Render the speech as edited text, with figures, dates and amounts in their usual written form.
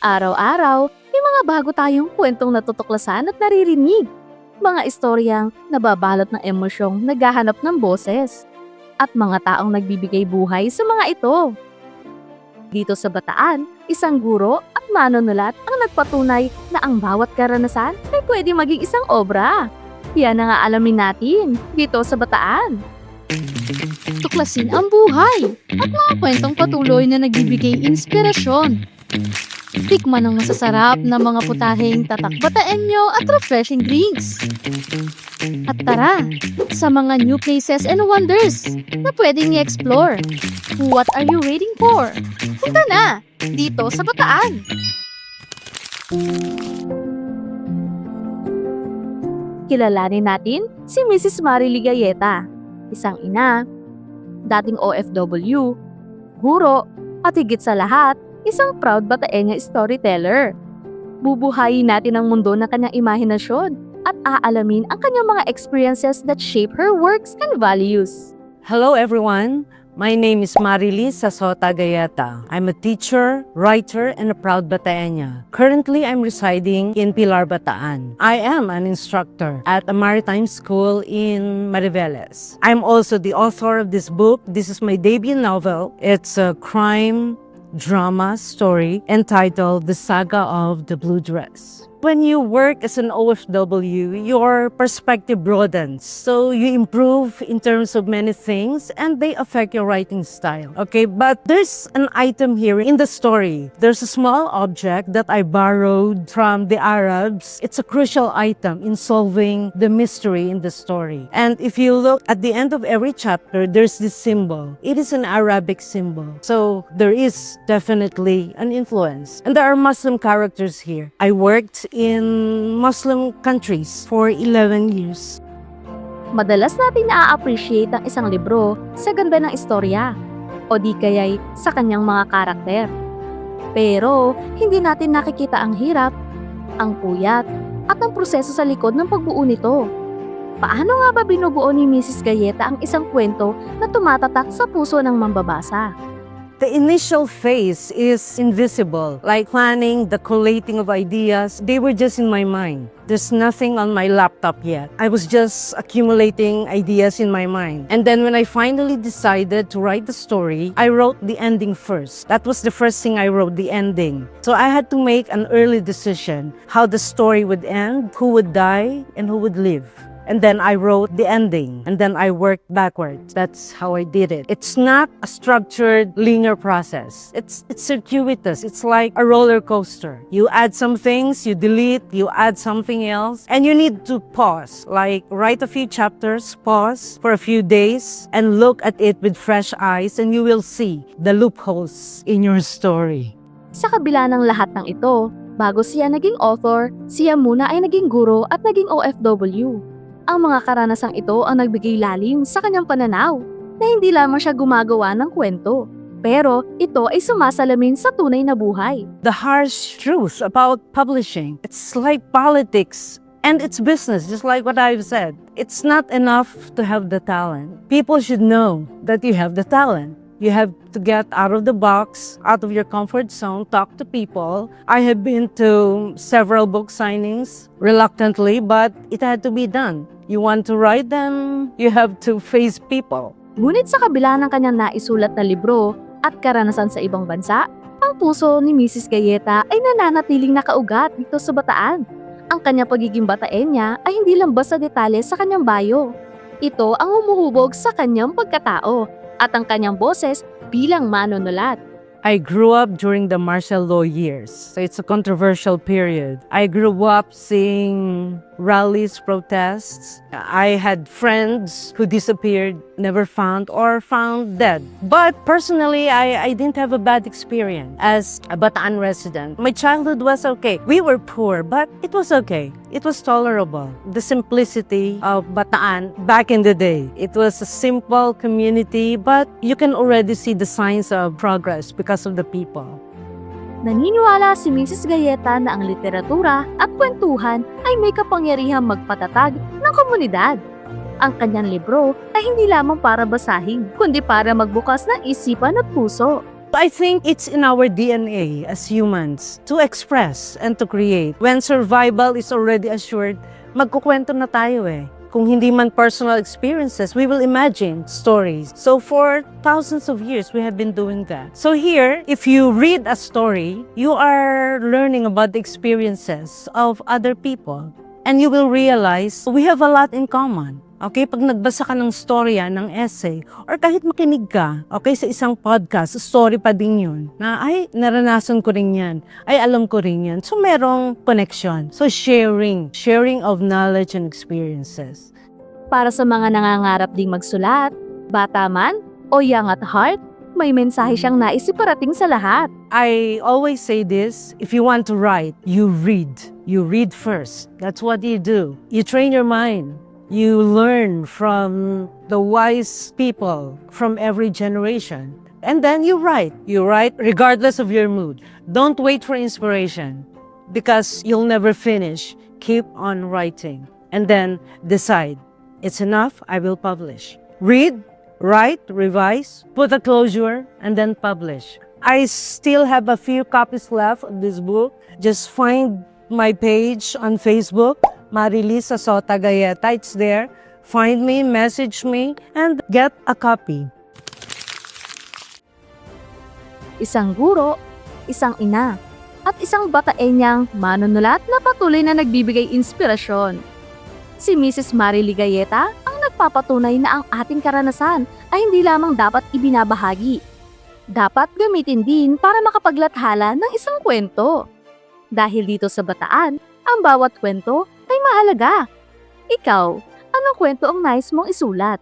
Araw-araw, may mga bago tayong kwentong natutuklasan at naririnig. Mga istoryang nababalot ng emosyong naghahanap ng boses. At mga taong nagbibigay buhay sa mga ito. Dito sa Bataan, isang guro at manunulat ang nagpatunay na ang bawat karanasan ay pwede maging isang obra. Yan ang aalamin natin dito sa Bataan. Tuklasin ang buhay at mga kwentong patuloy na nagbibigay inspirasyon. Tikman ang masasarap na mga putaheng tatak bataenyo at refreshing drinks. At tara, sa mga new places and wonders na pwedeng i-explore. What are you waiting for? Punta na, dito sa Bataan! Kilalanin natin si Mrs. Marily Galleta, isang ina, dating OFW, guro, at higit sa lahat, isang proud Bataeña storyteller. Bubuhayin natin ang mundo ng kanyang imahinasyon at aalamin ang kanyang mga experiences that shape her works and values. Hello everyone, my name is Marily Sasota Galleta. I'm a teacher, writer, and a proud Bataeña. Currently, I'm residing in Pilar, Bataan. I am an instructor at a maritime school in Mariveles. I'm also the author of this book. This is my debut novel. It's a crime drama story entitled The Saga of the Blue Dress. When you work as an OFW, your perspective broadens. So you improve in terms of many things and they affect your writing style. Okay, but there's an item here in the story. There's a small object that I borrowed from the Arabs. It's a crucial item in solving the mystery in the story. And if you look at the end of every chapter, there's this symbol. It is an Arabic symbol. So there is definitely an influence. And there are Muslim characters here. I worked in Muslim countries for 11 years. Madalas natin na-appreciate ang isang libro sa ganda ng istorya o di kaya'y sa kanyang mga karakter. Pero hindi natin nakikita ang hirap, ang puyat, at ang proseso sa likod ng pagbuo nito. Paano nga ba binubuo ni Mrs. Galleta ang isang kwento na tumatatak sa puso ng mambabasa? The initial phase is invisible, like planning, the collating of ideas. They were just in my mind. There's nothing on my laptop yet. I was just accumulating ideas in my mind. And then when I finally decided to write the story, I wrote the ending first. That was the first thing I wrote, the ending. So I had to make an early decision how the story would end, who would die, and who would live. And then I wrote the ending, and then I worked backwards. That's how I did it. It's not a structured, linear process. It's circuitous. It's like a roller coaster. You add some things, you delete, you add something else, and you need to pause. Like write a few chapters, pause for a few days, and look at it with fresh eyes, and you will see the loopholes in your story. Sa kabila ng lahat ng ito, bago siya naging author, siya muna ay naging guro at naging OFW. Ang mga karanasang ito ang nagbigay lalim sa kanyang pananaw na hindi lamang siya gumagawa ng kwento, pero ito ay sumasalamin sa tunay na buhay. The harsh truth about publishing, it's like politics and it's business, just like what I've said. It's not enough to have the talent. People should know that you have the talent. You have to get out of the box, out of your comfort zone, talk to people. I have been to several book signings reluctantly, but it had to be done. You want to write them, you have to face people. Ngunit sa kabila ng kanyang naisulat na libro at karanasan sa ibang bansa, ang puso ni Mrs. Galleta ay nananatiling nakaugat dito sa Bataan. Ang kanyang pagiging Bataeña ay hindi lang basta detalye sa kanyang bio. Ito ang humuhubog sa kanyang pagkatao at ang kanyang boses bilang manunulat. I grew up during the martial law years, so it's a controversial period. I grew up seeing rallies, protests. I had friends who disappeared, never found, or found dead. But personally, I didn't have a bad experience as a Bataan resident. My childhood was okay. We were poor, but it was okay. It was tolerable. The simplicity of Bataan back in the day. It was a simple community, but you can already see the signs of progress because of the people. Naniniwala si Mrs. Galleta na ang literatura at kwentuhan ay may kapangyarihang magpatatag ng komunidad. Ang kanyang libro ay hindi lamang para basahin, kundi para magbukas ng isipan at puso. I think it's in our DNA as humans to express and to create. When survival is already assured, magkukwento na tayo eh. Kung hindi man personal experiences, we will imagine stories. So for thousands of years, we have been doing that. So here, if you read a story, you are learning about the experiences of other people. And you will realize we have a lot in common. Okay, pag nagbasa ka ng storya, ng essay, or kahit makinig ka, okay, sa isang podcast, story pa din yun, na ay, naranasan ko rin yan, ay, alam ko rin yan. So, merong connection. So, sharing of knowledge and experiences. Para sa mga nangangarap ding magsulat, bata man o young at heart, may mensahe siyang nais iparating sa lahat. I always say this, if you want to write, you read. You read first. That's what you do. You train your mind. You learn from the wise people from every generation. And then you write. You write regardless of your mood. Don't wait for inspiration because you'll never finish. Keep on writing. And then decide, it's enough, I will publish. Read, write, revise, put a closure, and then publish. I still have a few copies left of this book. Just find my page on Facebook, Marilis Sasota Gayeta. It's there. Find me, message me, and get a copy. Isang guro, isang ina, at isang bataenyang manunulat na patuloy na nagbibigay inspirasyon. Si Mrs. Marily Gayeta ang nagpapatunay na ang ating karanasan ay hindi lamang dapat ibinabahagi. Dapat gamitin din para makapaglathala ng isang kwento. Dahil dito sa Bataan, ang bawat kwento ay mahalaga. Ikaw, anong kwento ang nais mong isulat?